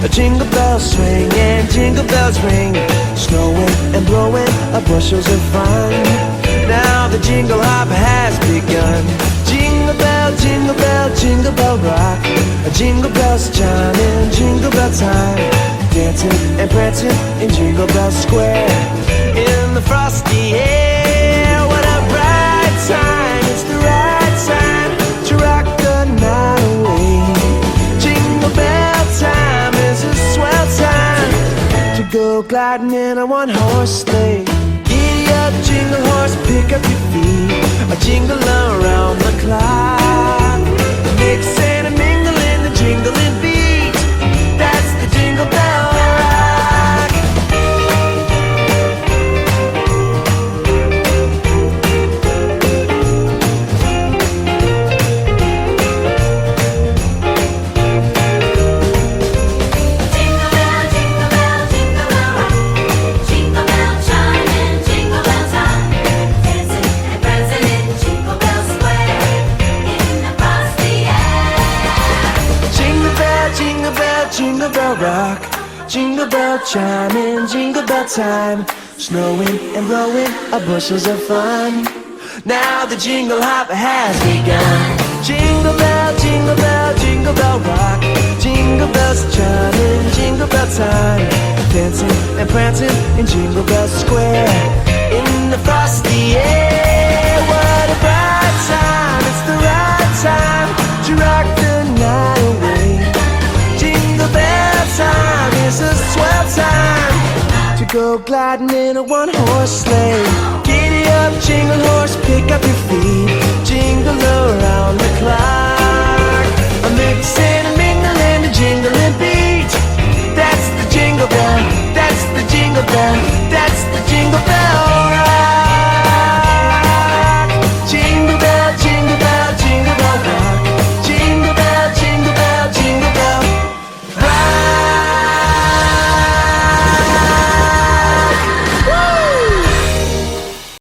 Jingle bells swing and jingle bells ring, snowing and blowing bushels of fun. Now the jingle hop has begun. Jingle bell, jingle bell, jingle bell rock. Jingle bells chiming, jingle bell time, dancing and prancing in Jingle Bell Square. In the frosty air, what a bright time! It's the right time to rock the night away. Jingle bell time is a swell time to go gliding in a one-horse sleigh. Giddy up, jingle horse, pick up your feet, a jingle around the clock. Mix and a mingle in the jingling beat. That's the Jingle Bell Rock. Jingle bell, jingle bell, jingle bell rock. Jingle bell chiming, jingle bell time, dancing and prancing in Jingle Bell Square. In the frosty air. Jingle bell, jingle bell, jingle bell rock. Jingle bell chiming, jingle bell time, snowing and blowing bushels of fun. Now the jingle hop has begun. Jingle bell, jingle bell, jingle bell rock. Jingle bells chiming, jingle bell time, dancing and prancing in Jingle Bell Square. In the frosty air, what a bright time! It's the right time to rock the night away. Jingle bell time is a swell time to go gliding in a one-horse sleigh. Giddy up, jingle horse, pick up your